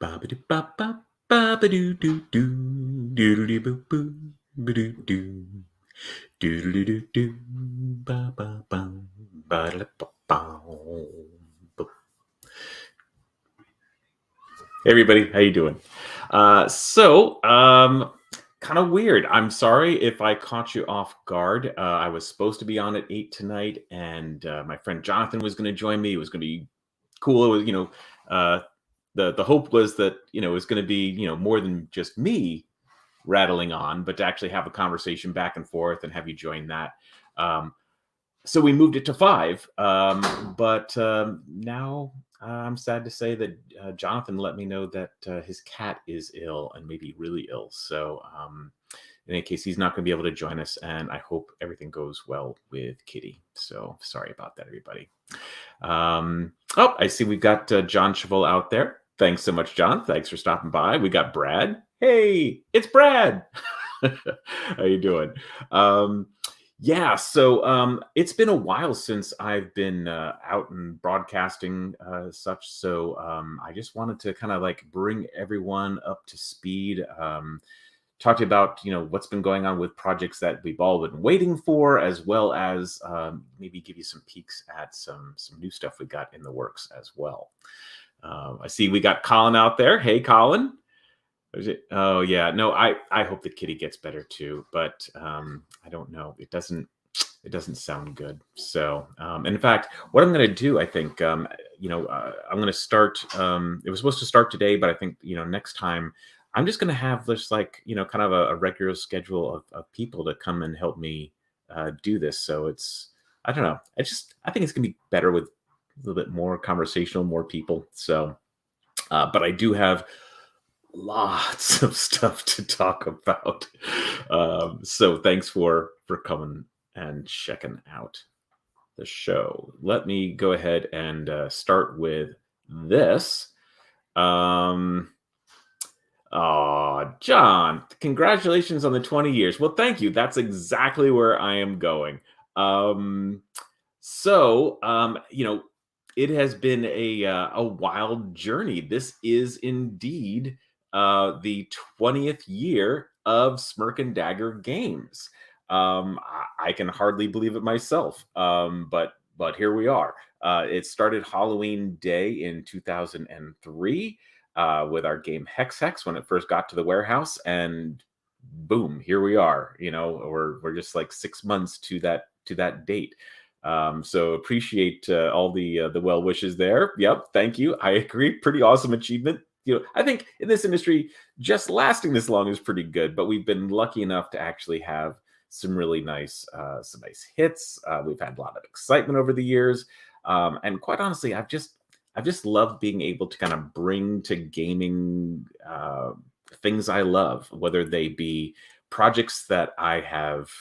Ba-ba-do-ba-ba, ba-ba-do-do-do, doodly-boo-boo, ba-do-do, doodly-doo-doo, ba-ba-bum, ba-da-ba-bow. Hey everybody, how you doing? Kind of weird. I'm sorry if I caught you off guard. I was supposed to be on at 8 tonight, and my friend Jonathan was going to join me. It was going to be cool. It was, uh, the hope was that it was going to be more than just me rattling on, but to actually have a conversation back and forth and have you join that. Um, so we moved it to 5, but now I'm sad to say that Jonathan let me know that his cat is ill and maybe really ill. So in any case, he's not going to be able to join us, and I hope everything goes well with Kitty. So sorry about that, everybody. Oh, I see we've got John Chevelle out there. Thanks so much, John. Thanks for stopping by. We got Brad. Hey, it's Brad. How you doing? Yeah, so it's been a while since I've been out and broadcasting such. So I just wanted to kind of like bring everyone up to speed. Talk to you about what's been going on with projects that we've all been waiting for, as well as maybe give you some peeks at some new stuff we got in the works as well. I see we got Colin out there. Hey, Colin. Oh yeah, no, I hope that Kitty gets better too, but I don't know. It doesn't sound good. So, and in fact, what I'm going to do, I think, I'm going to start. It was supposed to start today, but I think next time I'm just going to have this like kind of a regular schedule of people to come and help me do this. So I don't know. I think it's going to be better with a little bit more conversational, more people. So, but I do have lots of stuff to talk about. So thanks for coming and checking out the show. Let me go ahead and start with this. John, congratulations on the 20 years. Well, thank you. That's exactly where I am going. It has been a wild journey. This is indeed the 20th year of Smirk and Dagger Games. I can hardly believe it myself, but here we are. It started Halloween Day in 2003 with our game Hex when it first got to the warehouse, and boom, here we are. We're just like 6 months to that date. So appreciate all the well wishes there. Yep, thank you. I agree. Pretty awesome achievement. I think in this industry, just lasting this long is pretty good. But we've been lucky enough to actually have some really nice hits. We've had a lot of excitement over the years, and quite honestly, I've just loved being able to kind of bring to gaming things I love, whether they be projects that I have.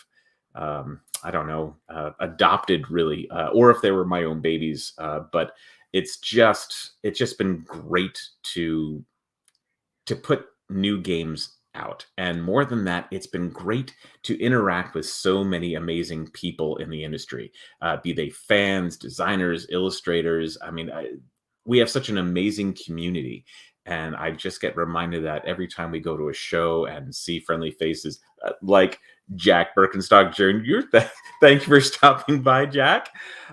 Adopted really, or if they were my own babies. But it's just been great to put new games out. And more than that, it's been great to interact with so many amazing people in the industry, be they fans, designers, illustrators. I mean, we have such an amazing community. And I just get reminded that every time we go to a show and see friendly faces like Jack Birkenstock Jr. Thank you for stopping by, Jack.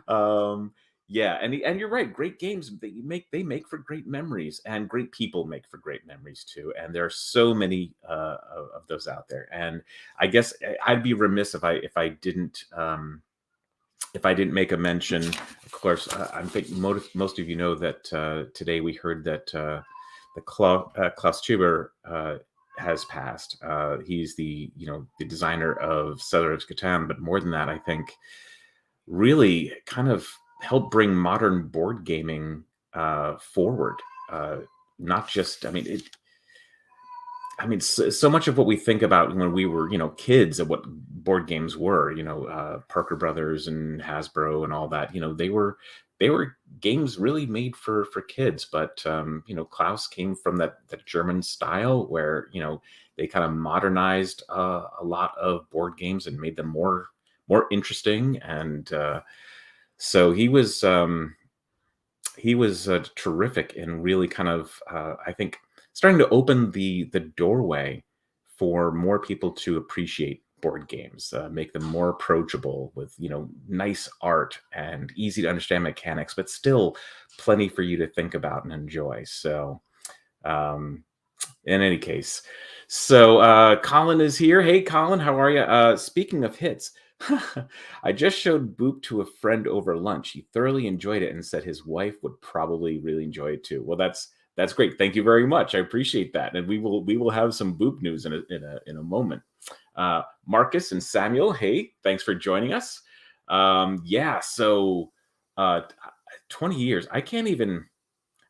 Yeah, and you're right. Great games they make for great memories, and great people make for great memories too. And there are so many of those out there. And I guess I'd be remiss if I didn't make a mention. Of course, I think most of you know that today we heard that the Klaus Tuber has passed. He's the designer of Settlers of Catan, but more than that, I think really kind of helped bring modern board gaming forward. Not just, so much of what we think about when we were, kids of what board games were, Parker Brothers and Hasbro and all that, they were games really made for kids. But, Klaus came from that German style where, they kind of modernized a lot of board games and made them more interesting. And so he was terrific in really kind of, I think, starting to open the doorway for more people to appreciate board games, make them more approachable with nice art and easy to understand mechanics, but still plenty for you to think about and enjoy. So um, in any case, so Colin is here. Hey, Colin, how are you? Speaking of hits, I just showed Boop to a friend over lunch. He thoroughly enjoyed it and said his wife would probably really enjoy it too. Well, that's great. Thank you very much. I appreciate that, and we will have some Boop news in a moment. Marcus and Samuel, hey, thanks for joining us. Yeah, so uh, 20 years. I can't even.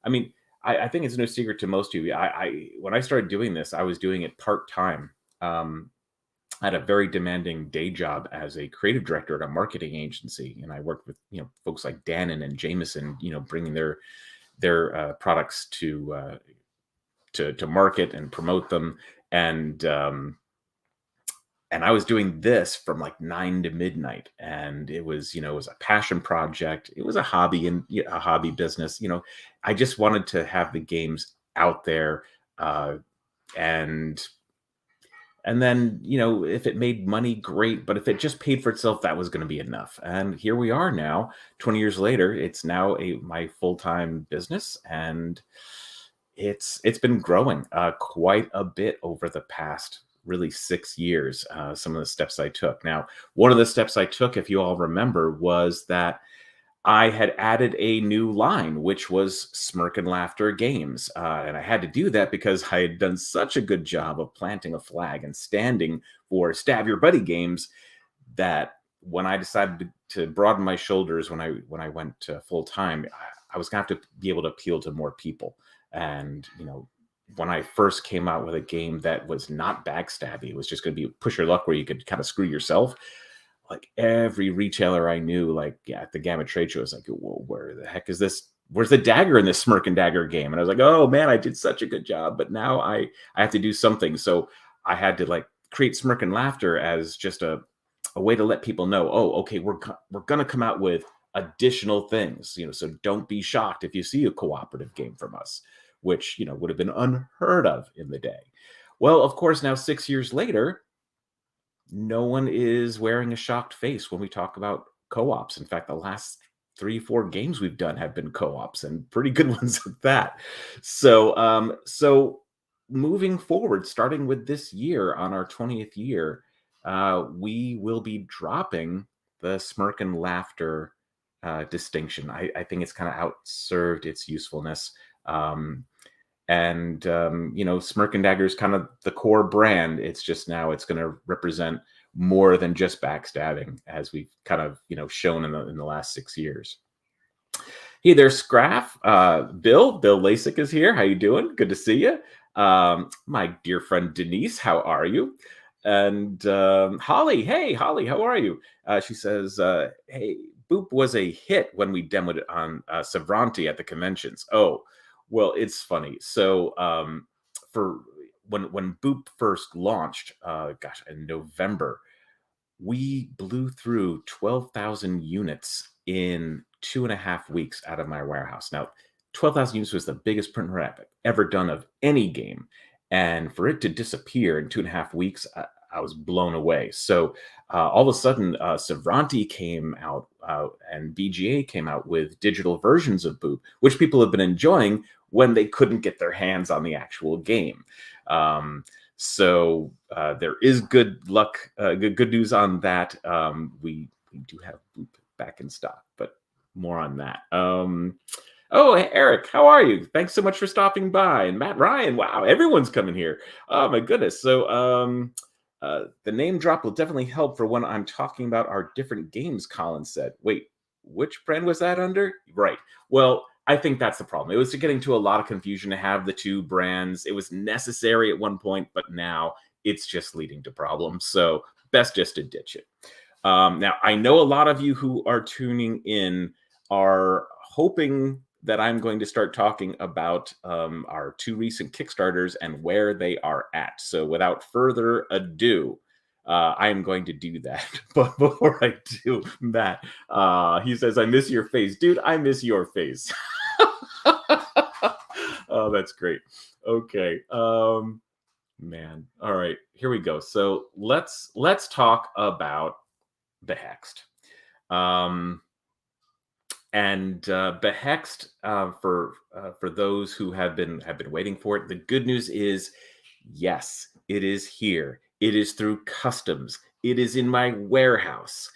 I mean, I think it's no secret to most of you. I when I started doing this, I was doing it part time. Um, I had a very demanding day job as a creative director at a marketing agency, and I worked with folks like Dannon and Jameson, bringing their products to market and promote them, and and I was doing this from like 9 to midnight, and it was a passion project. It was a hobby and a hobby business. I just wanted to have the games out there, uh, and and then if it made money, great. But if it just paid for itself, that was going to be enough. And here we are now, 20 years later. It's now a my full time business, and it's been growing quite a bit over the past really 6 years. Some of the steps I took. Now, one of the steps I took, if you all remember, was that I had added a new line, which was Smirk and Laughter Games. And I had to do that because I had done such a good job of planting a flag and standing for Stab Your Buddy games that when I decided to broaden my shoulders when I went full time, I was gonna have to be able to appeal to more people. And when I first came out with a game that was not backstabby, it was just going to be push your luck where you could kind of screw yourself. Like every retailer I knew, like at the Gamma trade show, was like, "Whoa, where the heck is this? Where's the dagger in this Smirk and Dagger game?" And I was like, "Oh man, I did such a good job, but now I have to do something." So I had to like create Smirk and Laughter as just a way to let people know, oh, okay, we're gonna come out with additional things, so don't be shocked if you see a cooperative game from us, which would have been unheard of in the day. Well, of course, now 6 years later, no one is wearing a shocked face when we talk about co-ops. In fact, the last 3 4 games we've done have been co-ops, and pretty good ones at that. So moving forward, starting with this year on our 20th year, we will be dropping the Smirk and Laughter distinction. I think it's kind of outserved its usefulness. Smirk and Dagger is kind of the core brand. It's just now it's going to represent more than just backstabbing, as we've kind of shown in the last 6 years. Hey there, Scraff. Bill Lasik is here. How you doing? Good to see you. My dear friend Denise, how are you? And Holly, hey Holly, how are you? She says, hey, Boop was a hit when we demoed it on Savranti at the conventions. Oh, well, it's funny. So for when Boop first launched, gosh, in November, we blew through 12,000 units in 2.5 weeks out of my warehouse. Now, 12,000 units was the biggest print run I've ever done of any game. And for it to disappear in 2.5 weeks, I was blown away. So all of a sudden, Savranti came out and BGA came out with digital versions of Boop, which people have been enjoying when they couldn't get their hands on the actual game. So there is good luck, good news on that. We do have Boop back in stock, but more on that. Oh, hey, Eric, how are you? Thanks so much for stopping by. And Matt Ryan, wow, everyone's coming here. Oh my goodness. So the name drop will definitely help for when I'm talking about our different games, Colin said. Wait, which brand was that under? Right. Well, I think that's the problem. It was getting to a lot of confusion to have the two brands. It was necessary at one point, but now it's just leading to problems. So best just to ditch it. Now, I know a lot of you who are tuning in are hoping that I'm going to start talking about our two recent Kickstarters and where they are at. So without further ado, I am going to do that. But before I do, Matt, he says, I miss your face. Dude, I miss your face. Oh, that's great. Okay. Man. All right. Here we go. So let's talk about Behexed. Um, and Behexed, for those who have been waiting for it, the good news is, yes, it is here. It is through customs. It is in my warehouse.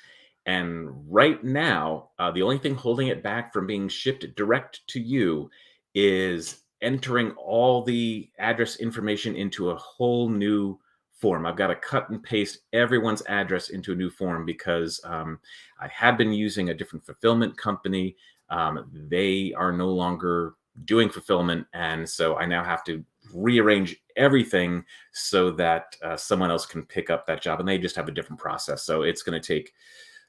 And right now, the only thing holding it back from being shipped direct to you is entering all the address information into a whole new form. I've got to cut and paste everyone's address into a new form because I had been using a different fulfillment company. They are no longer doing fulfillment. And so I now have to rearrange everything so that someone else can pick up that job. And they just have a different process. So it's going to take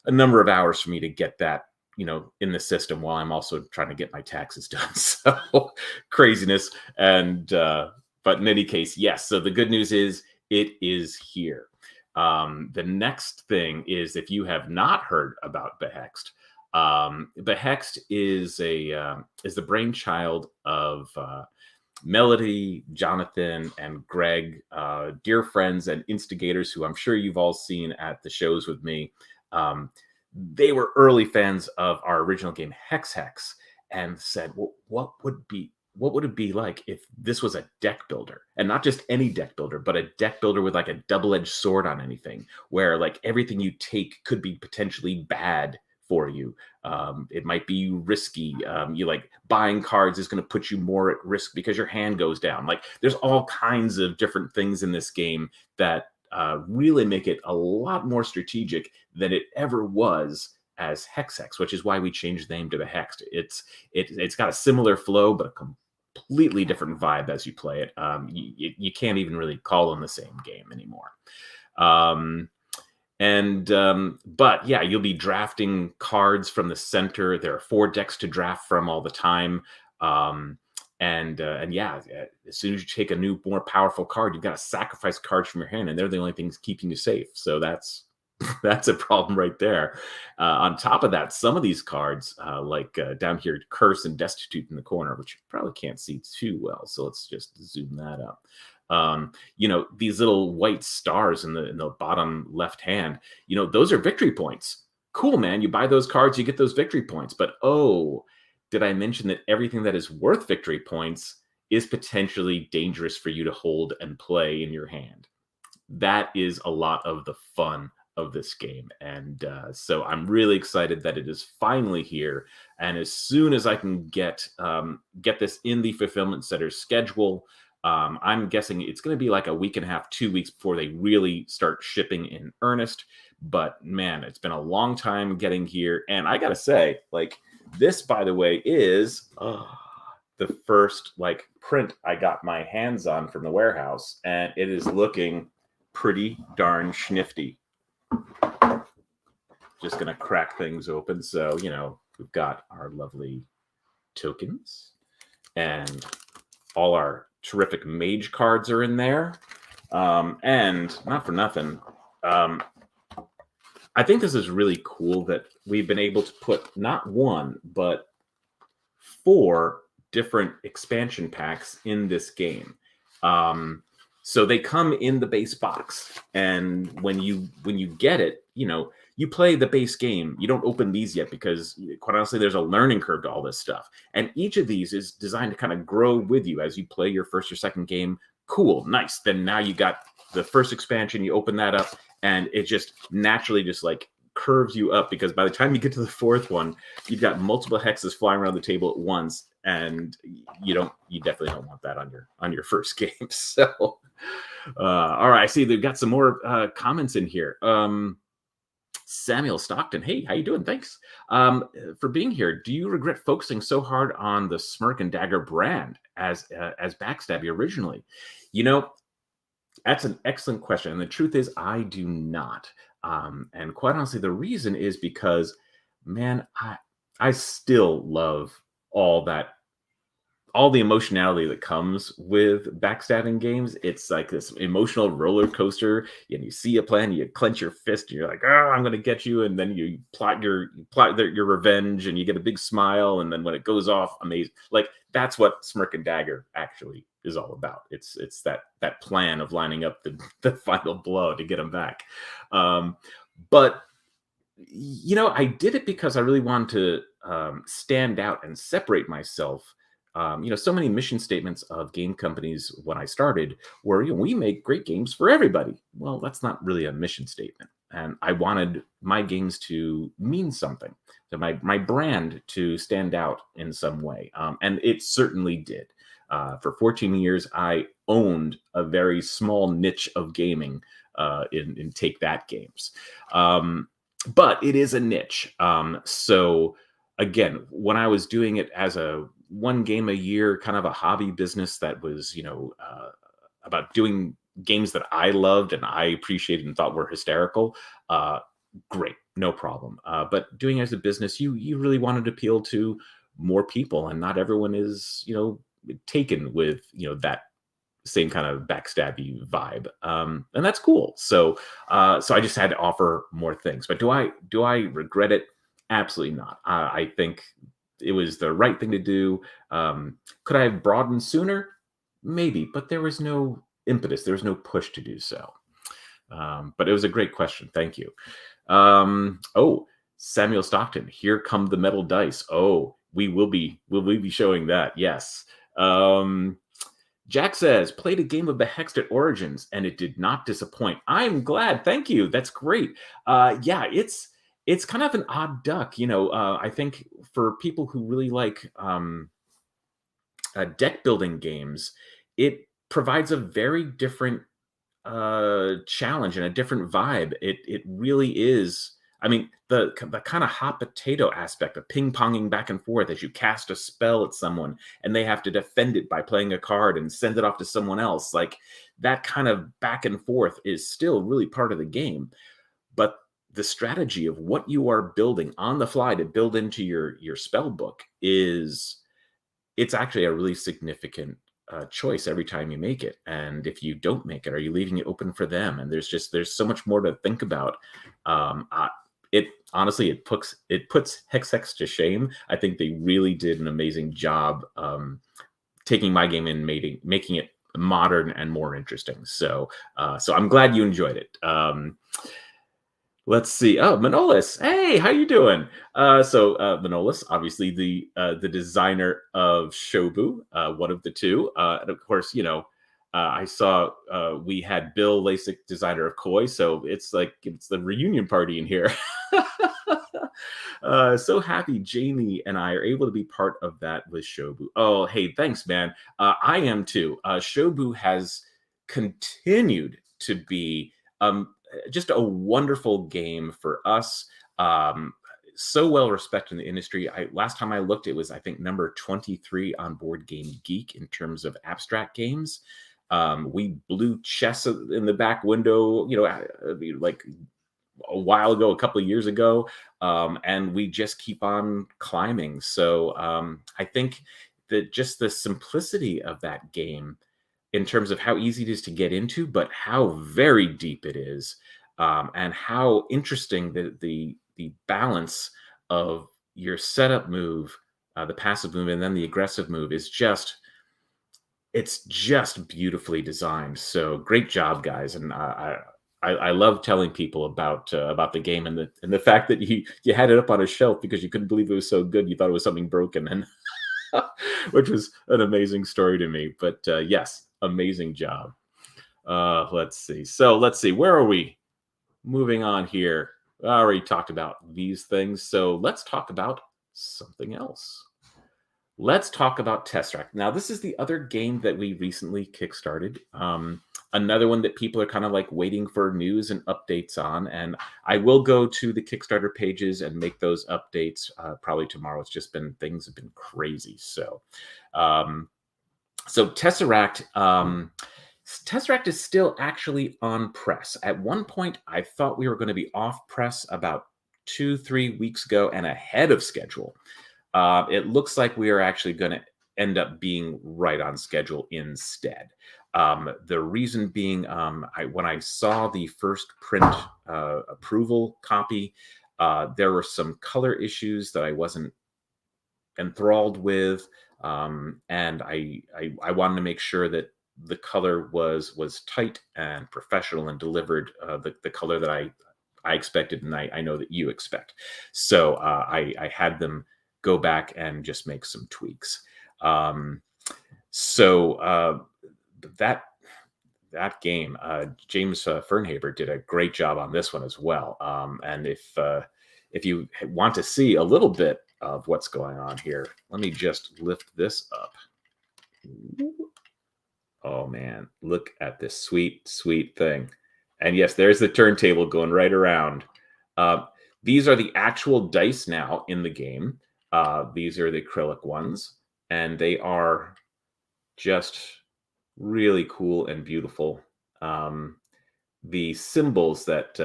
a number of hours for me to get that, in the system while I'm also trying to get my taxes done. So craziness. And, but in any case, yes. So the good news is it is here. The next thing is, if you have not heard about Behexed, Behexed is is the brainchild of Melody, Jonathan, and Greg, dear friends and instigators who I'm sure you've all seen at the shows with me. They were early fans of our original game Hex and said, well, what would it be like if this was a deck builder, and not just any deck builder, but a deck builder with like a double-edged sword on anything, where like everything you take could be potentially bad for you. It might be risky. You like buying cards is going to put you more at risk because your hand goes down. Like there's all kinds of different things in this game that really make it a lot more strategic than it ever was as Hex, which is why we changed the name to Behexed. It's got a similar flow, but a completely different vibe as you play it. You can't even really call them the same game anymore. But yeah, you'll be drafting cards from the center. There are 4 decks to draft from all the time. And yeah, as soon as you take a new, more powerful card, you've got to sacrifice cards from your hand, and they're the only things keeping you safe. So that's that's a problem right there. On top of that, some of these cards, like down here, Curse and Destitute in the corner, which you probably can't see too well. So let's just zoom that up. These little white stars in the bottom left hand, those are victory points. Cool, man. You buy those cards, you get those victory points. But oh, did I mention that everything that is worth victory points is potentially dangerous for you to hold and play in your hand? That is a lot of the fun of this game. And so I'm really excited that it is finally here. And as soon as I can get this in the fulfillment center's schedule, I'm guessing it's going to be like a week and a half, 2 weeks before they really start shipping in earnest. But man, it's been a long time getting here. And I got to say, like, this, by the way, is the first like print I got my hands on from the warehouse. And it is looking pretty darn schnifty. Just going to crack things open. So, we've got our lovely tokens and all our terrific mage cards are in there. And not for nothing, I think this is really cool that we've been able to put not 1, but 4 different expansion packs in this game. So they come in the base box, and when you get it, you play the base game. You don't open these yet because, quite honestly, there's a learning curve to all this stuff. And each of these is designed to kind of grow with you as you play your first or second game. Cool, nice. Then now you got the first expansion, you open that up, and it just naturally just like curves you up, because by the time you get to the 4th one, you've got multiple hexes flying around the table at once, and you definitely don't want that on your first game. So, all right, I see they've got some more comments in here. Samuel Stockton, hey, how you doing? Thanks for being here. Do you regret focusing so hard on the Smirk and Dagger brand as Backstabby originally? That's an excellent question, and the truth is, I do not. And quite honestly, the reason is because, man, I still love all all the emotionality that comes with backstabbing games. It's like this emotional roller coaster. And you see a plan, you clench your fist, and you're like, "Oh, I'm going to get you," and then you plot your revenge, and you get a big smile, and then when it goes off, amazing. Like that's what Smirk and Dagger actually is all about. It's that plan of lining up the final blow to get them back. But I did it because I really wanted to stand out and separate myself. So many mission statements of game companies when I started were, we make great games for everybody. Well, that's not really a mission statement. And I wanted my games to mean something, so my brand to stand out in some way. And it certainly did. For 14 years, I owned a very small niche of gaming in Take That games. But it is a niche. So again, when I was doing it as a one game a year, kind of a hobby business that was, about doing games that I loved and I appreciated and thought were hysterical, uh, great, no problem. But doing it as a business, you really wanted to appeal to more people, and not everyone is, taken with, that same kind of backstabby vibe, and that's cool. So I just had to offer more things. But do I regret it? Absolutely not. I think it was the right thing to do. Could I have broadened sooner? Maybe, but there was no impetus. There was no push to do so. But it was a great question. Thank you. Oh, Samuel Stockton. Here come the metal dice. Oh, we be showing that. Yes. Jack says, played a game of Behexed at Origins and it did not disappoint. I'm glad. Thank you. That's great. Yeah, it's kind of an odd duck. I think for people who really like deck building games, it provides a very different challenge and a different vibe. It really is. I mean, the kind of hot potato aspect of ping ponging back and forth as you cast a spell at someone and they have to defend it by playing a card and send it off to someone else. Like that kind of back and forth is still really part of the game. But the strategy of what you are building on the fly to build into your spell book it's actually a really significant choice every time you make it. And if you don't make it, are you leaving it open for them? And there's so much more to think about. It honestly it puts Hexex to shame. I think they really did an amazing job taking my game and making it modern and more interesting. So I'm glad you enjoyed it. Let's see. Oh, Manolis. Hey, how you doing? Manolis, obviously the designer of Shobu, one of the two. And of course, I saw we had Bill Lasik, designer of Koi, so it's the reunion party in here. So happy Jamie and I are able to be part of that with Shobu. Oh, hey, thanks, man. I am too. Shobu has continued to be just a wonderful game for us. So well respected in the industry. Last time I looked, it was I think number 23 on Board Game Geek in terms of abstract games. We blew chess in the back window, like a while ago, a couple of years ago, and we just keep on climbing. So I think that just the simplicity of that game in terms of how easy it is to get into, but how very deep it is, and how interesting the balance of your setup move, the passive move, and then the aggressive move is it's just beautifully designed. So great job, guys! And I love telling people about the game and the fact that you had it up on a shelf because you couldn't believe it was so good. You thought it was something broken, and which was an amazing story to me. But yes, amazing job. Let's see. Where are we? Moving on here. I already talked about these things. So let's talk about something else. Let's talk about Tesseract. Now, this is the other game that we recently kickstarted. Another one that people are kind of like waiting for news and updates on. And I will go to the Kickstarter pages and make those updates probably tomorrow. It's just things have been crazy. So Tesseract, Tesseract is still actually on press. At one point, I thought we were going to be off press about 2-3 weeks ago and ahead of schedule. It looks like we are actually going to end up being right on schedule instead. The reason being, when I saw the first print approval copy, there were some color issues that I wasn't enthralled with, and I wanted to make sure that the color was tight and professional and delivered the color that I expected, and I know that you expect. So I had them go back and just make some tweaks. Um, so that that game, James Fernhaber did a great job on this one as well. And if you want to see a little bit of what's going on here, let me just lift this up. Oh man, look at this sweet, sweet thing. And yes, there's the turntable going right around. Uh, these are the actual dice now in the game. These are the acrylic ones, and they are just really cool and beautiful. Um, the symbols that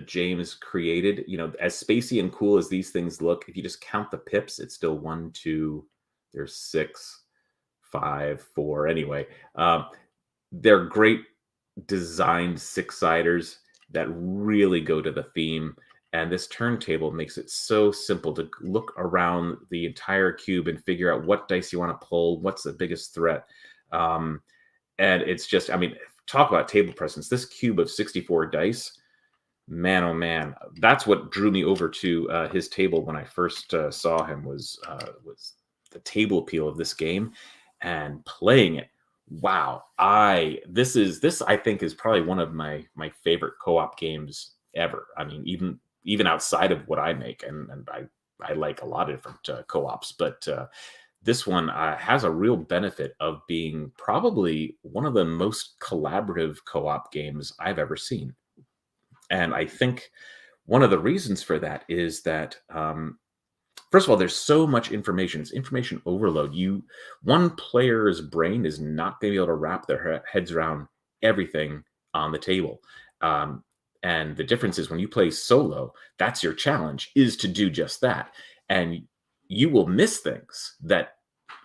James created, as spacey and cool as these things look, if you just count the pips, it's still one, two, there's six, five, four. Anyway, they're great designed six-siders that really go to the theme. And this turntable makes it so simple to look around the entire cube and figure out what dice you want to pull, what's the biggest threat. And it's just, I mean, talk about table presence. This cube of 64 dice, man, oh man, that's what drew me over to his table when I first saw him was the table appeal of this game and playing it. Wow, this I think is probably one of my favorite co-op games ever. I mean, even outside of what I make, and I like a lot of different co-ops, but this one has a real benefit of being probably one of the most collaborative co-op games I've ever seen. And I think one of the reasons for that is that, first of all, there's so much information. It's information overload. One player's brain is not going to be able to wrap their heads around everything on the table. And the difference is when you play solo, that's your challenge, is to do just that. And you will miss things that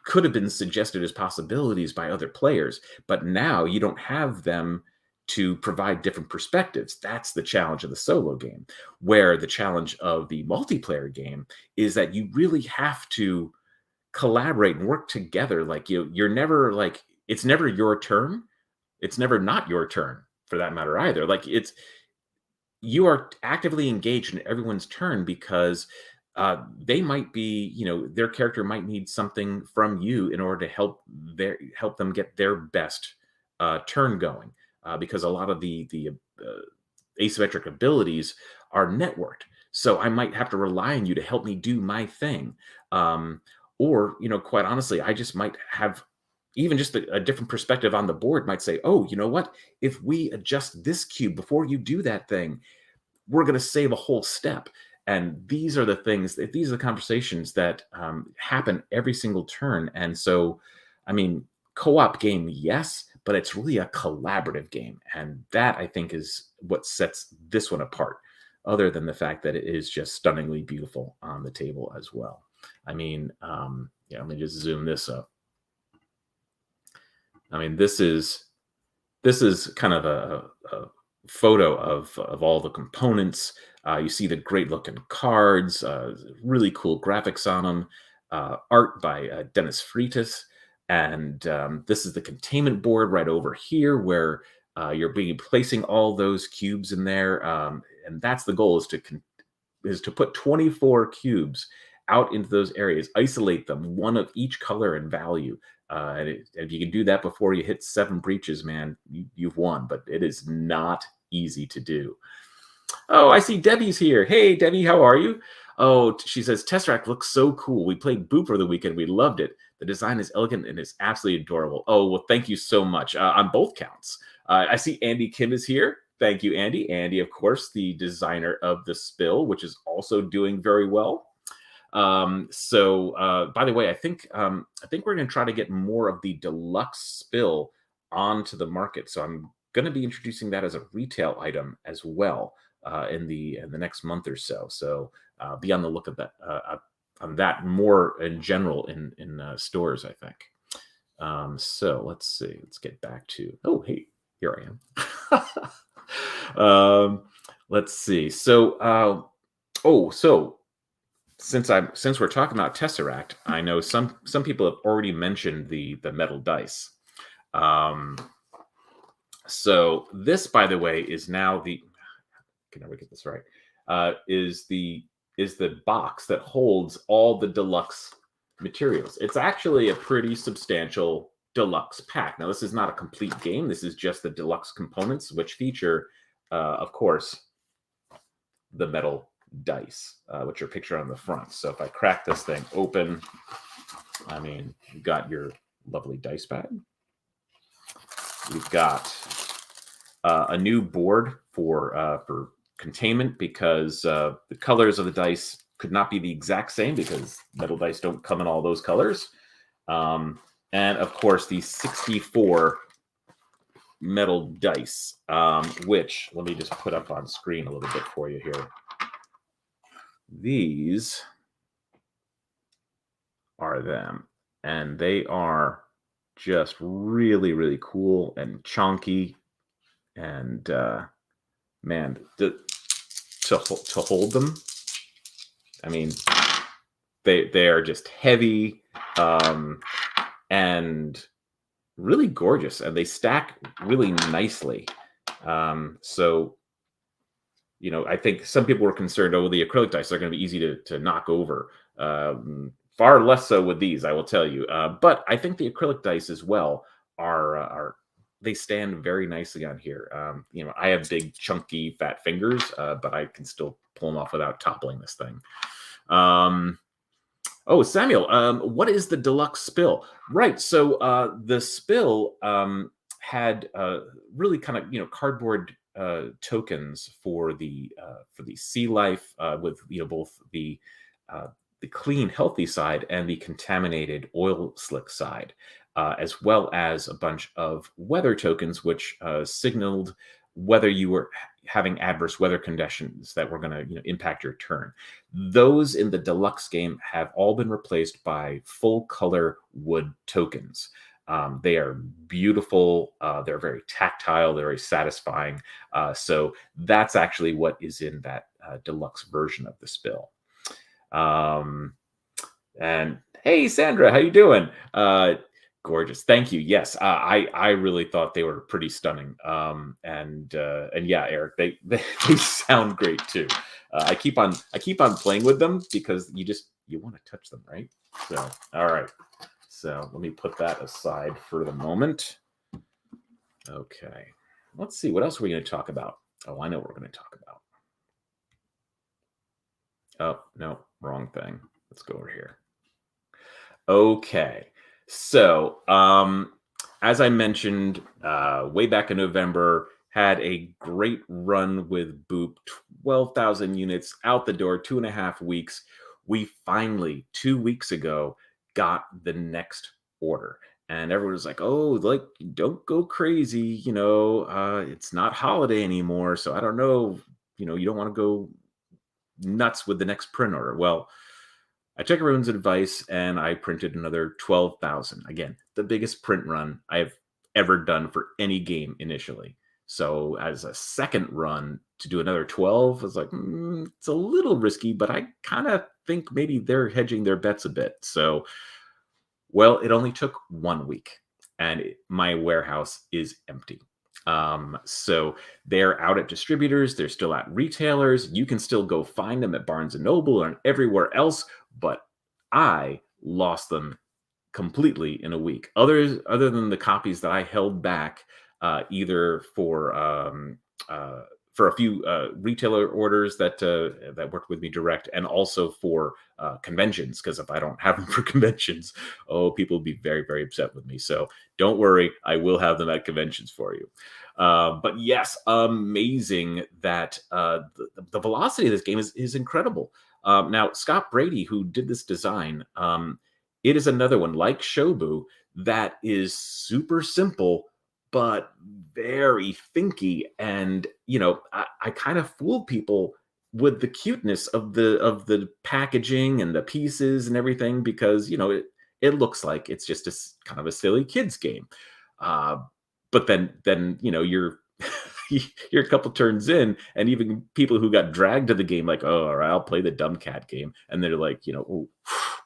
could have been suggested as possibilities by other players, but now you don't have them to provide different perspectives. That's the challenge of the solo game, where the challenge of the multiplayer game is that you really have to collaborate and work together. Like you're never like, it's never your turn. It's never not your turn for that matter either. Like you are actively engaged in everyone's turn because they might be, their character might need something from you in order to help them get their best turn going. Because a lot of the asymmetric abilities are networked, so I might have to rely on you to help me do my thing. Or, quite honestly, I just might have even just a different perspective on the board. Might say, oh, you know what? If we adjust this cube before you do that thing, we're going to save a whole step. And these are the things, these are the conversations that happen every single turn. And so, I mean, co-op game, yes, but it's really a collaborative game. And that, I think, is what sets this one apart, other than the fact that it is just stunningly beautiful on the table as well. I mean, let me just zoom this up. I mean, this is kind of a photo of all the components. You see the great looking cards, really cool graphics on them, art by Dennis Freitas. And this is the containment board right over here where you're placing all those cubes in there. And that's the goal, is to put 24 cubes out into those areas, isolate them, one of each color and value. And if you can do that before you hit 7 breaches, man, you've won. But it is not easy to do. Oh, I see Debbie's here. Hey, Debbie, how are you? Oh, she says, Tesseract looks so cool. We played Boop for the weekend. We loved it. The design is elegant and it's absolutely adorable. Oh, well, thank you so much on both counts. I see Andy Kim is here. Thank you, Andy. Andy, of course, the designer of the Spill, which is also doing very well. By the way, I think we're going to try to get more of the deluxe Spill onto the market. So I'm going to be introducing that as a retail item as well in the next month or so. So be on the look at that on that more in general in stores, I think. So let's see. Let's get back to. Oh, hey, here I am. Let's see. So since we're talking about Tesseract, I know some people have already mentioned the metal dice. Um, so this, by the way, is now the. Can never get this right. Is the box that holds all the deluxe materials. It's actually a pretty substantial deluxe pack. Now, this is not a complete game. This is just the deluxe components, which feature, of course, the metal dice, which are pictured on the front. So if I crack this thing open, I mean, you've got your lovely dice pad. You've got a new board for containment because the colors of the dice could not be the exact same because metal dice don't come in all those colors. And of course, the 64 metal dice, which let me just put up on screen a little bit for you here. These are them, and they are just really, really cool and chunky. And man, to hold them, I mean, they are just heavy and really gorgeous, and they stack really nicely. So, I think some people were concerned, oh, the acrylic dice are going to be easy to knock over. Far less so with these, I will tell you. But I think the acrylic dice as well are they stand very nicely on here. I have big, chunky, fat fingers, but I can still pull them off without toppling this thing. Oh, Samuel, what is the deluxe spill? Right. So the spill had really kind of cardboard tokens for the sea life with both the clean, healthy side and the contaminated oil slick side, as well as a bunch of weather tokens, which signaled whether you were having adverse weather conditions that were going to impact your turn. Those in the deluxe game have all been replaced by full color wood tokens. They are beautiful. They're very tactile. They're very satisfying. So that's actually what is in that deluxe version of the spill. And hey, Sandra, how you doing? Gorgeous. Thank you. Yes, I really thought they were pretty stunning. And yeah, Eric, they sound great too. I keep on playing with them because you want to touch them, right? So all right. So let me put that aside for the moment. Okay. Let's see. What else are we going to talk about? Oh, I know what we're going to talk about. Oh, no, wrong thing. Let's go over here. Okay. So, as I mentioned, way back in November, had a great run with Boop, 12,000 units out the door, 2.5 weeks. We finally, 2 weeks ago, got the next order. And everyone was like, oh, like, don't go crazy. It's not holiday anymore. So I don't know, you don't want to go nuts with the next print order. Well, I took everyone's advice and I printed another 12,000. Again, the biggest print run I've ever done for any game initially. So as a second run to do another 12 was like, it's a little risky, but I kind of think maybe they're hedging their bets a bit. So, well, it only took 1 week and my warehouse is empty. So they're out at distributors, they're still at retailers. You can still go find them at Barnes and Noble and everywhere else, but I lost them completely in a week. Other than the copies that I held back, either for a few retailer orders that worked with me direct, and also for conventions. Because if I don't have them for conventions, oh, people will be very, very upset with me. So don't worry, I will have them at conventions for you. But yes, amazing that the velocity of this game is incredible. Now, Scott Brady, who did this design, it is another one like Shobu that is super simple, but very thinky. And, I kind of fooled people with the cuteness of the packaging and the pieces and everything, because it looks like it's just kind of a silly kids game. Uh, but then you're a couple turns in, and even people who got dragged to the game, like, oh, all right, I'll play the dumb cat game, and they're like, oh,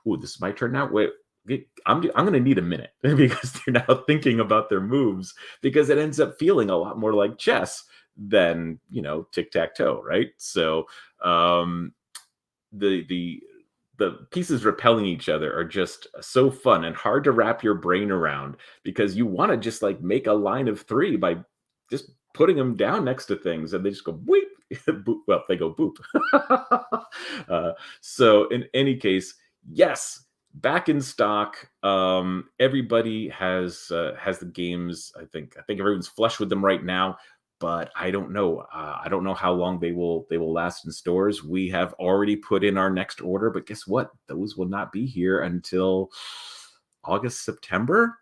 oh, this is my turn now. Wait, I'm gonna need a minute because they're now thinking about their moves, because it ends up feeling a lot more like chess than tic tac toe, right? So um, the pieces repelling each other are just so fun and hard to wrap your brain around, because you want to just like make a line of three by just putting them down next to things, and they just go boop. Boop. Well, they go boop. So in any case, yes, back in stock. Everybody has the games. I think everyone's flush with them right now, but I don't know. I don't know how long they will last in stores. We have already put in our next order, but guess what? Those will not be here until August, September.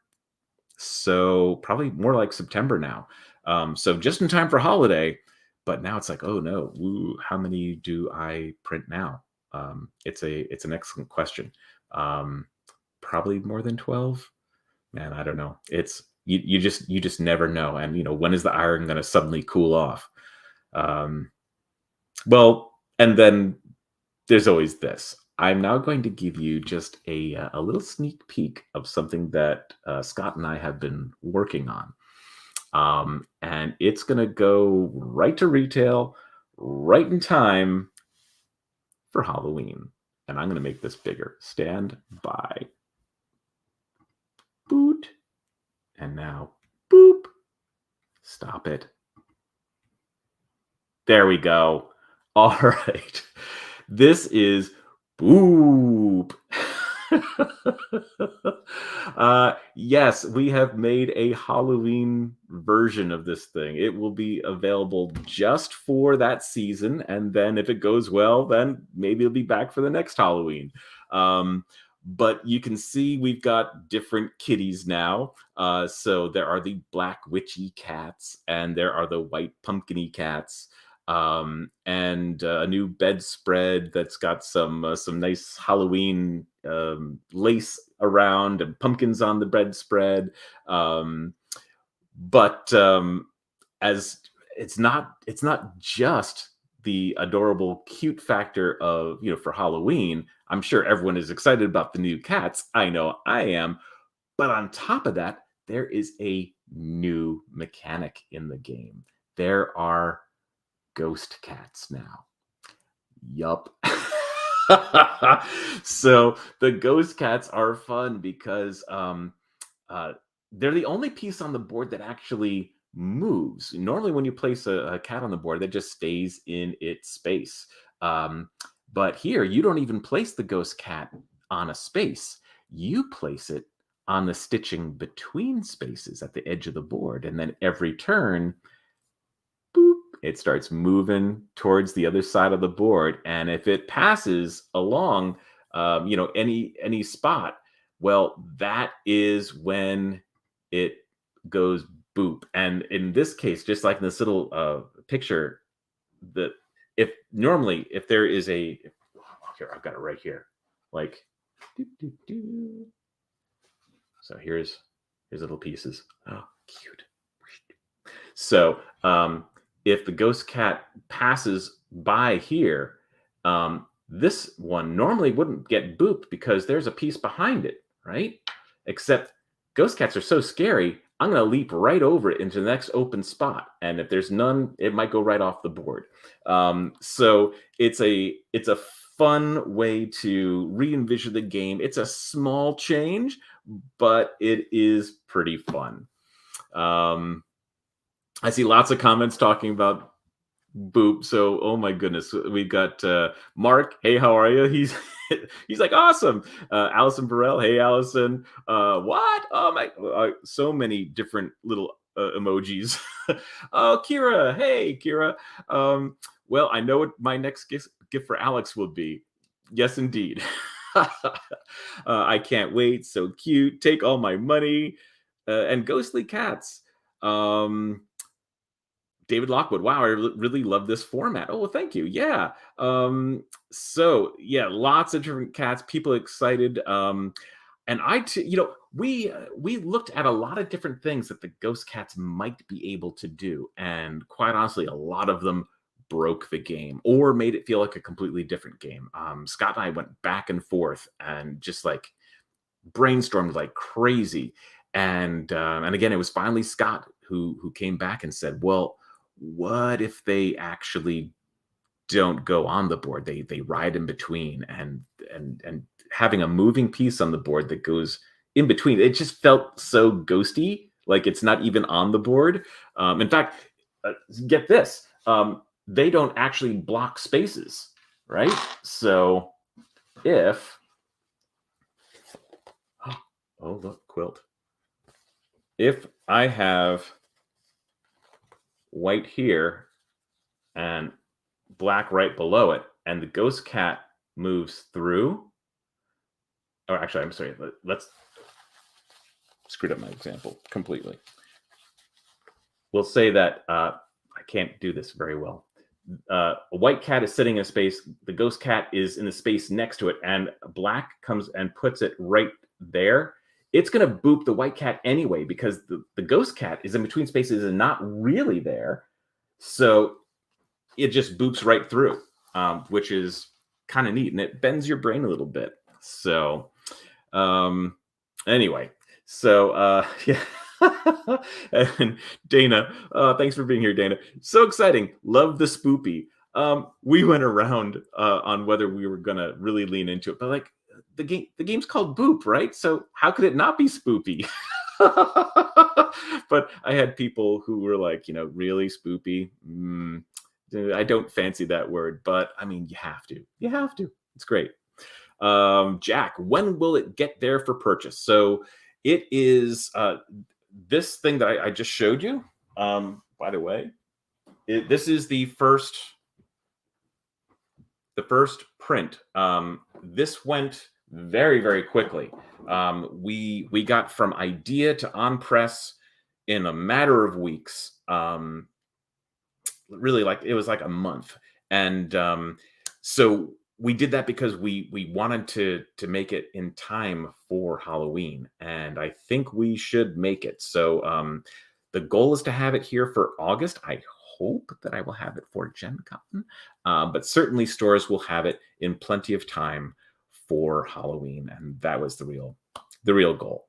So probably more like September now. So just in time for holiday. But now it's like, oh no, ooh, how many do I print now? It's an excellent question. Um, Probably more than 12. Man, I don't know. It's you just never know. And when is the iron going to suddenly cool off? Um, well, and then there's always this. I'm now going to give you just a little sneak peek of something that Scott and I have been working on. And it's going to go right to retail, right in time for Halloween. And I'm going to make this bigger. Stand by. Boot. And now, boop. Stop it. There we go. All right. This is Boop. Yes, we have made a Halloween version of this thing. It will be available just for that season, and then if it goes well, then maybe it'll be back for the next Halloween. But you can see we've got different kitties now. So there are the black witchy cats, and there are the white pumpkiny cats, and a new bedspread that's got some nice Halloween lace around and pumpkins on the bedspread. But as it's not just the adorable, cute factor of for Halloween. I'm sure everyone is excited about the new cats. I know I am. But on top of that, there is a new mechanic in the game. There are ghost cats now. Yup. So the ghost cats are fun because uh, they're the only piece on the board that actually moves. Normally, when you place a cat on the board, that just stays in its space. Um, but here, you don't even place the ghost cat on a space. You place it on the stitching between spaces at the edge of the board. And then every turn, boop, it starts moving towards the other side of the board. And if it passes along, any spot, well, that is when it goes boop. And in this case, just like in this little picture, that if there is here, I've got it right here, like, doo, doo, doo. So here's little pieces. Oh, cute. So if the ghost cat passes by here, this one normally wouldn't get booped because there's a piece behind it, right? Except ghost cats are so scary, I'm going to leap right over it into the next open spot. And if there's none, it might go right off the board. So it's a fun way to re-envision the game. It's a small change, but it is pretty fun. I see lots of comments talking about Boop. So, oh my goodness, we've got Mark. Hey, how are you? He's like awesome. Allison Burrell. Hey, Allison. What? Oh my! So many different little emojis. Oh, Kira. Hey, Kira. Well, I know what my next gift for Alex will be. Yes, indeed. I can't wait. So cute. Take all my money and ghostly cats. David Lockwood. Wow, I really love this format. Oh, well, thank you. Yeah. So yeah, lots of different cats. People excited. And we looked at a lot of different things that the ghost cats might be able to do, and quite honestly, a lot of them broke the game or made it feel like a completely different game. Scott and I went back and forth and just like brainstormed like crazy. And again, it was finally Scott who came back and said, "Well, what if they actually don't go on the board? They ride in between, and having a moving piece on the board that goes in between. It just felt so ghosty, like it's not even on the board. In fact, get this: they don't actually block spaces, right? So if oh look, quilt. If I have white here and black right below it, and the ghost cat moves through. Or actually, I'm sorry. Let's screwed up my example completely. We'll say that I can't do this very well. A white cat is sitting in a space. The ghost cat is in the space next to it, and black comes and puts it right there. It's going to boop the white cat anyway because the ghost cat is in between spaces and not really there. So it just boops right through, which is kind of neat, and it bends your brain a little bit. So anyway, so yeah. And Dana, thanks for being here, Dana. So exciting. Love the spoopy. We went around on whether we were gonna really lean into it, but like the game's called Boop, right? So how could it not be spoopy? But I had people who were like, really spoopy. I don't fancy that word, but I mean, you have to. You have to. It's great. Jack, when will it get there for purchase? So it is this thing that I just showed you. By the way, this is the first print. This went very, very quickly. We got from idea to on press in a matter of weeks. Really, like it was like a month, and so we did that because we wanted to make it in time for Halloween, and I think we should make it. So the goal is to have it here for August. I hope that I will have it for Gen Con, but certainly stores will have it in plenty of time for Halloween, and that was the real goal.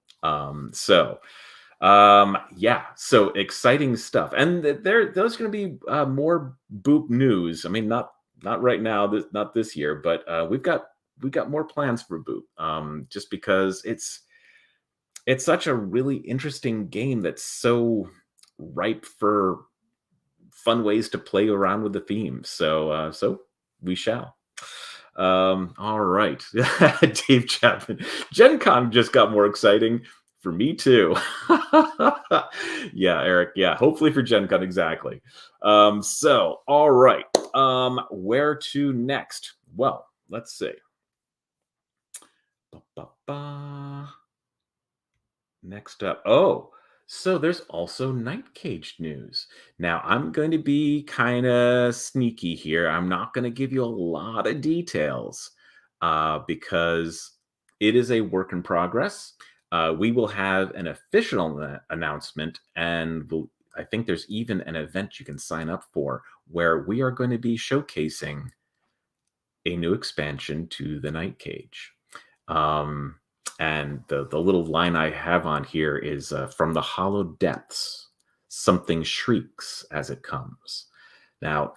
Yeah, so exciting stuff, and there's going to be more Boop news. I mean, not right now, not this year, but we've got more plans for Boop. Just because it's such a really interesting game that's so ripe for fun ways to play around with the theme. So we shall. All right, Dave Chapman. Gen Con just got more exciting. For me too. Yeah, Eric. Yeah, hopefully for Gen Con, exactly. So, all right. Where to next? Well, let's see. Next up. Oh, so there's also Night Cage news. Now, I'm going to be kind of sneaky here. I'm not going to give you a lot of details because it is a work in progress. We will have an official announcement, and I think there's even an event you can sign up for where we are going to be showcasing a new expansion to the Night Cage. And the little line I have on here is from the hollow depths, something shrieks as it comes. Now,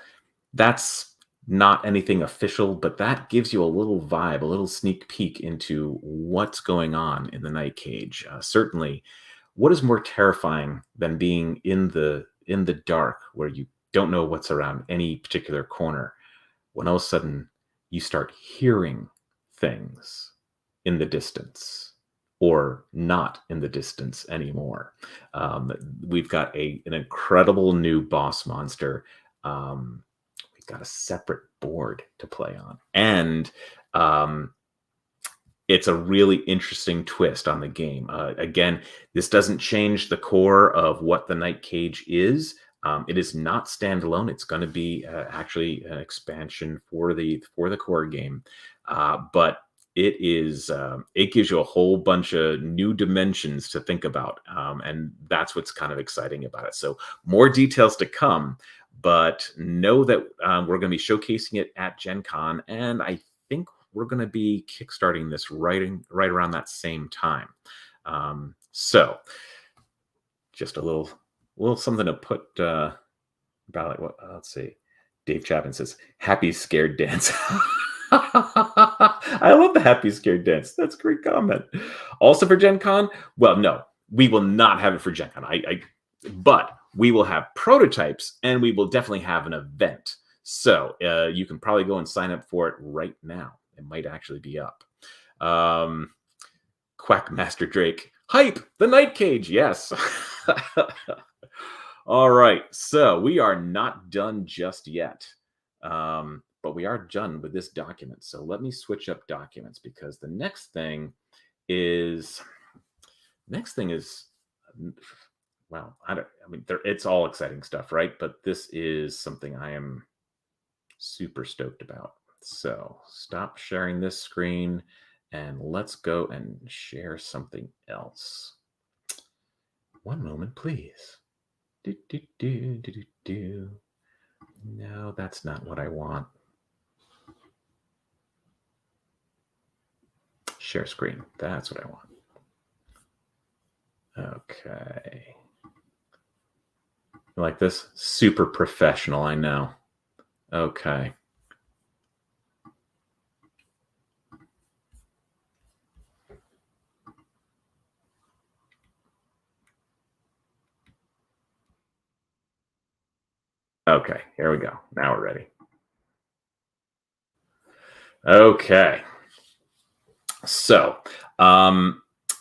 that's not anything official, but that gives you a little vibe, a little sneak peek into what's going on in the Night Cage. Certainly, what is more terrifying than being in the dark where you don't know what's around any particular corner, when all of a sudden you start hearing things in the distance or not in the distance anymore. We've got an incredible new boss monster. Got a separate board to play on, and it's a really interesting twist on the game. Again, this doesn't change the core of what the Night Cage is. It is not standalone. It's going to be actually an expansion for the core game, but it gives you a whole bunch of new dimensions to think about, and that's what's kind of exciting about it. So more details to come, but know that we're going to be showcasing it at Gen Con, and I think we're going to be kickstarting this right around that same time. So just a little something to put about like what let's see. Dave Chapman says, "Happy scared dance." I love the happy scared dance. That's a great comment. Also for Gen Con, well, no, we will not have it for Gen Con. But we will have prototypes and we will definitely have an event. So you can probably go and sign up for it right now. It might actually be up. Quack Master Drake, hype the Night Cage. Yes. All right, so we are not done just yet, but we are done with this document. So let me switch up documents because the is next thing is well, I mean, it's all exciting stuff, right? But this is something I am super stoked about. So stop sharing this screen and let's go and share something else. One moment, please. Do, do, do, do, do, do. No, that's not what I want. Share screen. That's what I want. Okay. You like this? Super professional, I know. Okay. Okay, here we go. Now we're ready. Okay. So,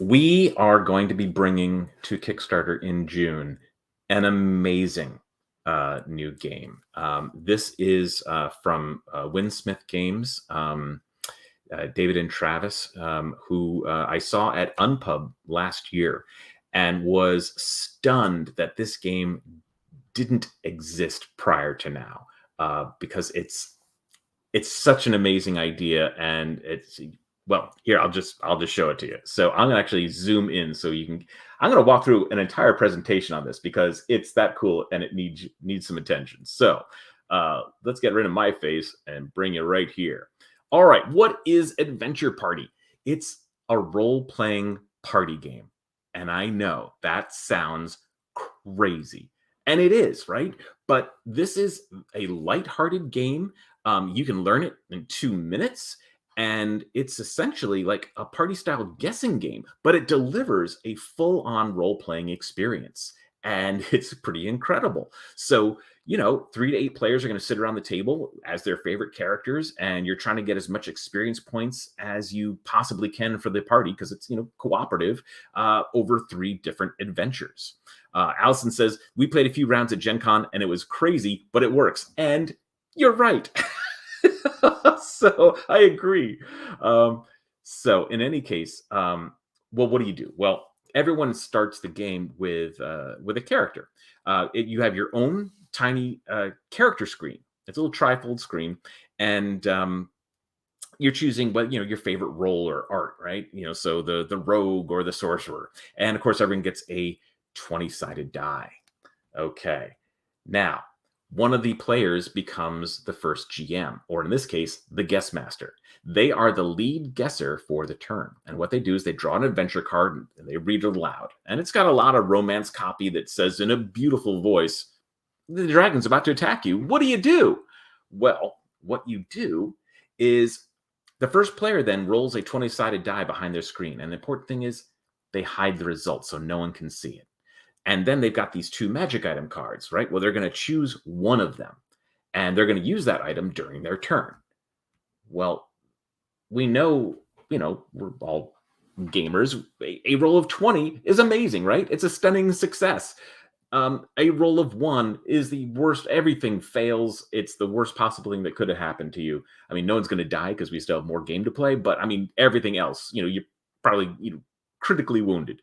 we are going to be bringing to Kickstarter in June an amazing new game. This is from Winsmith Games, David and Travis, who I saw at Unpub last year and was stunned that this game didn't exist prior to now, because it's such an amazing idea, and it's well, here I'll just show it to you. So I'm gonna actually zoom in so you can. I'm gonna walk through an entire presentation on this because it's that cool and it needs some attention. So let's get rid of my face and bring it right here. All right, what is Adventure Party? It's a role-playing party game, and I know that sounds crazy, and it is, right? But this is a lighthearted game. You can learn it in 2 minutes, and it's essentially like a party style guessing game, but it delivers a full on role playing experience. And it's pretty incredible. So, 3 to 8 players are going to sit around the table as their favorite characters, and you're trying to get as much experience points as you possibly can for the party because it's, cooperative over 3 different adventures. Allison says, we played a few rounds at Gen Con and it was crazy, but it works. And you're right. So I agree. So in any case, well, what do you do? Well, everyone starts the game with a character. You have your own tiny character screen. It's a little trifold screen, and you're choosing what your favorite role or art, right? So the rogue or the sorcerer, and of course everyone gets a 20-sided die. Okay, now one of the players becomes the first GM, or in this case, the guest master. They are the lead guesser for the turn. And what they do is they draw an adventure card and they read it aloud. And it's got a lot of romance copy that says in a beautiful voice, the dragon's about to attack you. What do you do? Well, what you do is the first player then rolls a 20-sided die behind their screen. And the important thing is they hide the results so no one can see it. And then they've got these 2 magic item cards, right? Well, they're going to choose one of them, and they're going to use that item during their turn. Well, we know, we're all gamers. A roll of 20 is amazing, right? It's a stunning success. A roll of 1 is the worst. Everything fails. It's the worst possible thing that could have happened to you. I mean, no one's going to die because we still have more game to play, but I mean, everything else, you're probably, critically wounded.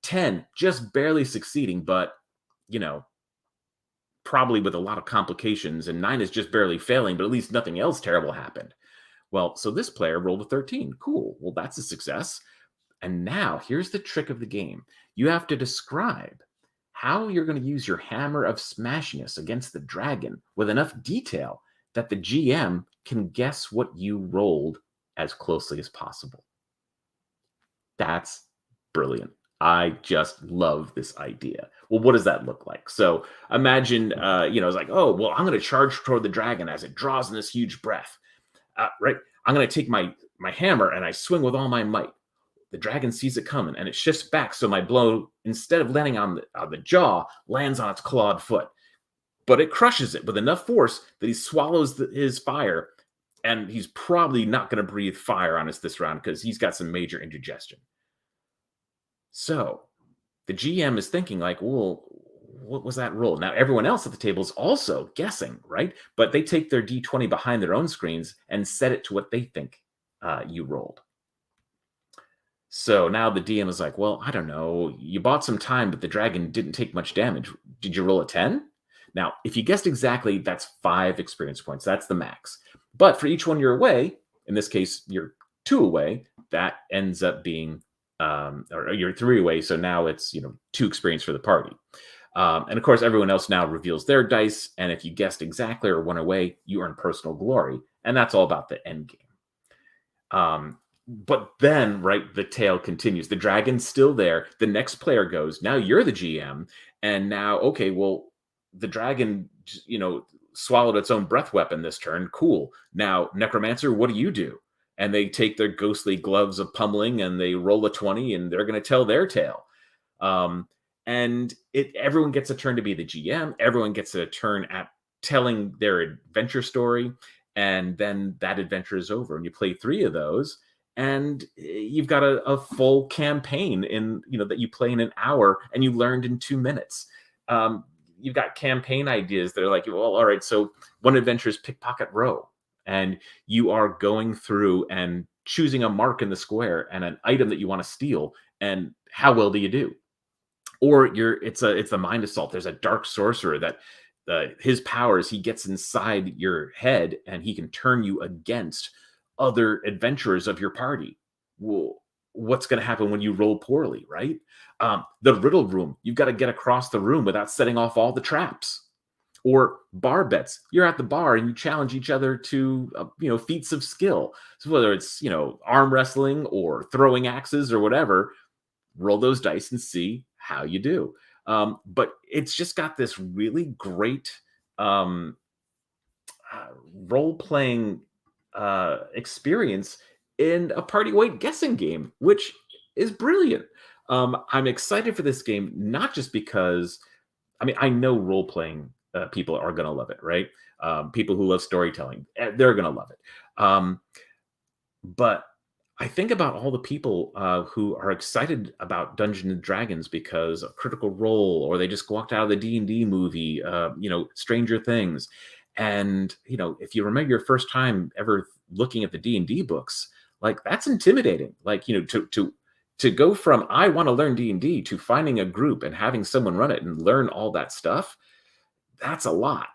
10, just barely succeeding, but, probably with a lot of complications, and 9 is just barely failing, but at least nothing else terrible happened. Well, so this player rolled a 13. Cool. Well, that's a success. And now here's the trick of the game. You have to describe how you're going to use your hammer of smashiness against the dragon with enough detail that the GM can guess what you rolled as closely as possible. That's brilliant. I just love this idea. Well, what does that look like? So imagine, it's like, oh, well, I'm going to charge toward the dragon as it draws in this huge breath. Right. I'm going to take my hammer and I swing with all my might. The dragon sees it coming and it shifts back. So my blow, instead of landing on the jaw, lands on its clawed foot. But it crushes it with enough force that he swallows his fire. And he's probably not going to breathe fire on us this round because he's got some major indigestion. So the GM is thinking like, well, what was that roll? Now, everyone else at the table is also guessing, right? But they take their D20 behind their own screens and set it to what they think you rolled. So now the DM is like, well, I don't know. You bought some time, but the dragon didn't take much damage. Did you roll a 10? Now, if you guessed exactly, that's 5 experience points. That's the max. But for each one you're away, in this case, you're 2 away, that ends up being, or you're 3 away. So now it's, 2 experience for the party. And of course, everyone else now reveals their dice. And if you guessed exactly or 1 away, you earn personal glory. And that's all about the end game. But then, right, the tale continues. The dragon's still there. The next player goes. Now you're the GM. And now, okay, well, the dragon, swallowed its own breath weapon this turn. Cool. Now, Necromancer, what do you do? And they take their ghostly gloves of pummeling and they roll a 20 and they're going to tell their tale. And everyone gets a turn to be the GM. Everyone gets a turn at telling their adventure story. And then that adventure is over. And you play 3 of those. And you've got a full campaign that you play in an hour and you learned in 2 minutes. You've got campaign ideas that are like, well, all right, so one adventure is Pickpocket Row. And you are going through and choosing a mark in the square and an item that you want to steal. And how well do you do? Or it's a mind assault. There's a dark sorcerer that his powers, he gets inside your head and he can turn you against other adventurers of your party. Well, what's going to happen when you roll poorly, right? The riddle room, you've got to get across the room without setting off all the traps. Or bar bets, you're at the bar and you challenge each other to feats of skill. So whether it's arm wrestling or throwing axes or whatever, roll those dice and see how you do. But it's just got this really great role-playing experience in a party-weight guessing game, which is brilliant. I'm excited for this game, not just because, I know role-playing people are going to love it, right? People who love storytelling, they're going to love it. But I think about all the people who are excited about Dungeons and Dragons because of Critical Role, or they just walked out of the D&D movie, Stranger Things. And, if you remember your first time ever looking at the D&D books, like that's intimidating. Like, to go from, I want to learn D&D to finding a group and having someone run it and learn all that stuff, that's a lot.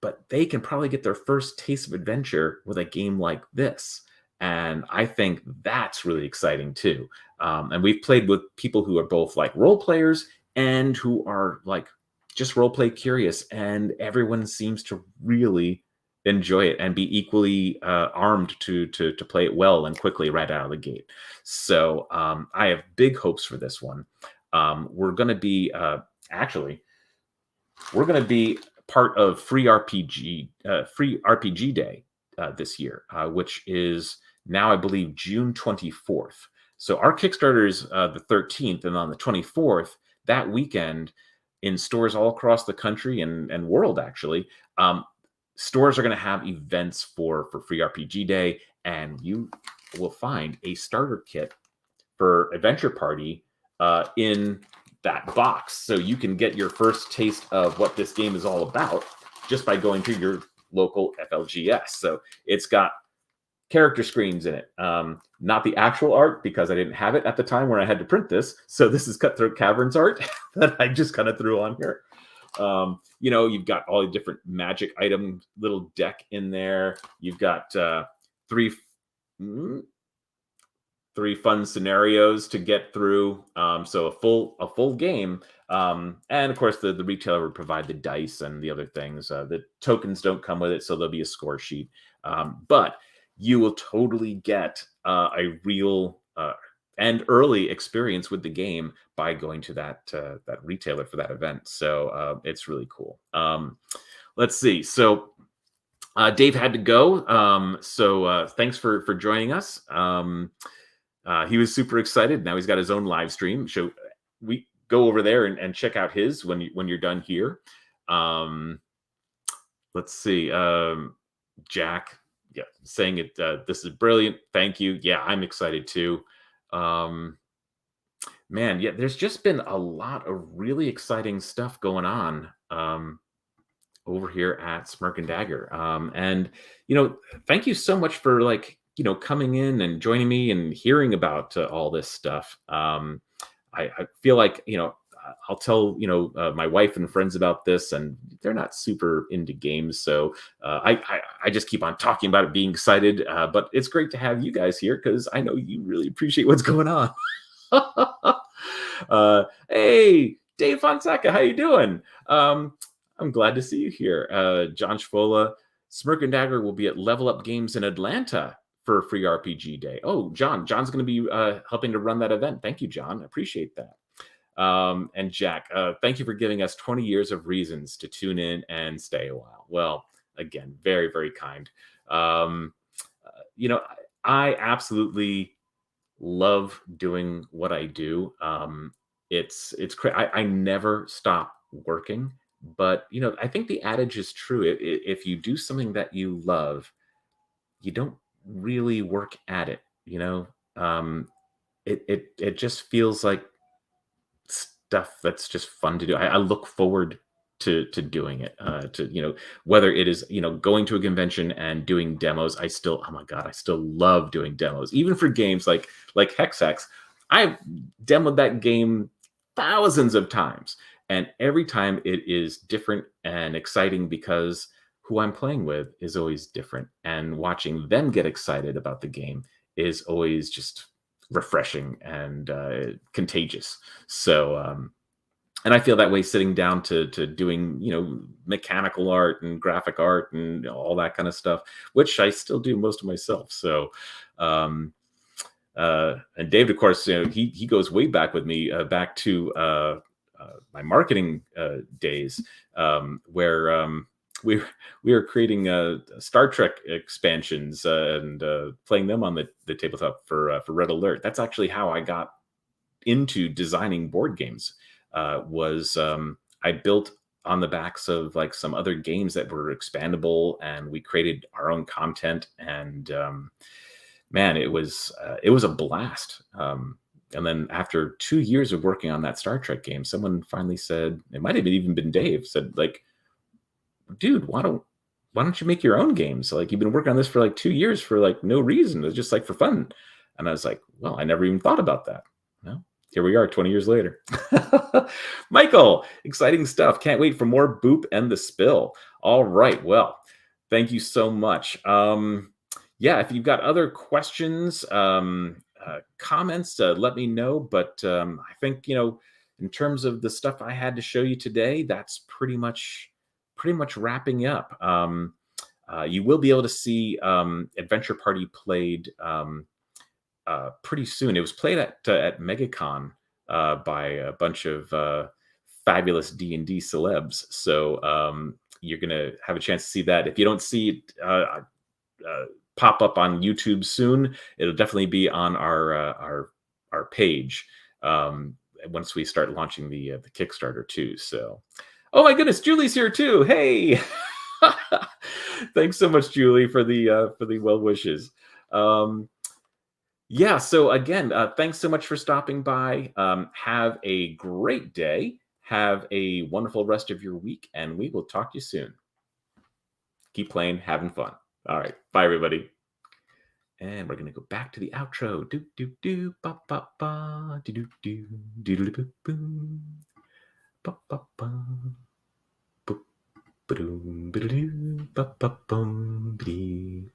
But they can probably get their first taste of adventure with a game like this. And I think that's really exciting too. And we've played with people who are both like role players and who are like just role play curious. And everyone seems to really enjoy it and be equally armed to play it well and quickly right out of the gate. So I have big hopes for this one. We're going to be part of Free RPG Day this year, which is now, I believe, June 24th. So our Kickstarter is the 13th, and on the 24th, that weekend, in stores all across the country and world, actually, stores are going to have events for Free RPG Day, and you will find a starter kit for Adventure Party in that box. So you can get your first taste of what this game is all about just by going to your local FLGS. So it's got character screens in it. Not the actual art, because I didn't have it at the time where I had to print this. So this is Cutthroat Caverns art that I just kind of threw on here. You've got all the different magic item little deck in there. You've got three mm, three fun scenarios to get through. So a full game, and of course the retailer would provide the dice and the other things. The tokens don't come with it, so there'll be a score sheet. But you will totally get a real and early experience with the game by going to that retailer for that event. So it's really cool. Let's see. So Dave had to go. So thanks for joining us. He was super excited. Now he's got his own live stream. So we go over there and check out his when you're done here. Um, let's see. Jack, yeah, saying it. This is brilliant. Thank you. Yeah, I'm excited too. Um, Man, yeah, there's just been a lot of really exciting stuff going on. Over here at Smirk and Dagger. And thank you so much for coming in and joining me and hearing about all this stuff. I feel like I'll tell my wife and friends about this, and they're not super into games, so I just keep on talking about it, being excited. But it's great to have you guys here because I know you really appreciate what's going on. Hey, Dave Fonseca, how you doing? I'm glad to see you here. John Schvola, Smirk and Dagger will be at Level Up Games in Atlanta for Free RPG Day. Oh, John's going to be helping to run that event. Thank you, John. I appreciate that. And Jack, thank you for giving us 20 years of reasons to tune in and stay a while. Well, again, very, very kind. I absolutely love doing what I do. I never stop working, but I think the adage is true. If you do something that you love, you don't really work at it. It just feels like stuff that's just fun to do. I look forward to doing it. To whether it is going to a convention and doing demos. Oh my god, I still love doing demos, even for games like Hexax. I've demoed that game thousands of times, and every time it is different and exciting because who I'm playing with is always different, and watching them get excited about the game is always just refreshing and contagious. So and I feel that way sitting down to doing mechanical art and graphic art and all that kind of stuff, which I still do most of myself. So and David, of course, he goes way back with me, back to my marketing days, where we we were creating Star Trek expansions and playing them on the tabletop for Red Alert. That's actually how I got into designing board games. Was I built on the backs of like some other games that were expandable, and we created our own content. And man, it was a blast. And then after 2 years of working on that Star Trek game, someone finally said, it might have even been Dave, said like, dude, why don't you make your own games? Like, you've been working on this for like 2 years for like no reason. It's just like for fun. And I was like, well, I never even thought about that. Well, here we are 20 years later. Michael, exciting stuff. Can't wait for more Boop and the Spill. All right. Well, thank you so much. Yeah, if you've got other questions, comments, let me know. But I think, in terms of the stuff I had to show you today, that's pretty much wrapping up. You will be able to see Adventure Party played pretty soon. It was played at MegaCon by a bunch of fabulous D&D celebs. So you're going to have a chance to see that. If you don't see it pop up on YouTube soon, it'll definitely be on our page once we start launching the Kickstarter too. So, oh my goodness, Julie's here too. Hey, thanks so much, Julie, for the well wishes. Yeah. So again, thanks so much for stopping by. Have a great day. Have a wonderful rest of your week, and we will talk to you soon. Keep playing, having fun. All right. Bye, everybody. And we're gonna go back to the outro. Do do do ba ba ba do do do do do do boo boo ba ba ba.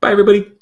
Bye, everybody.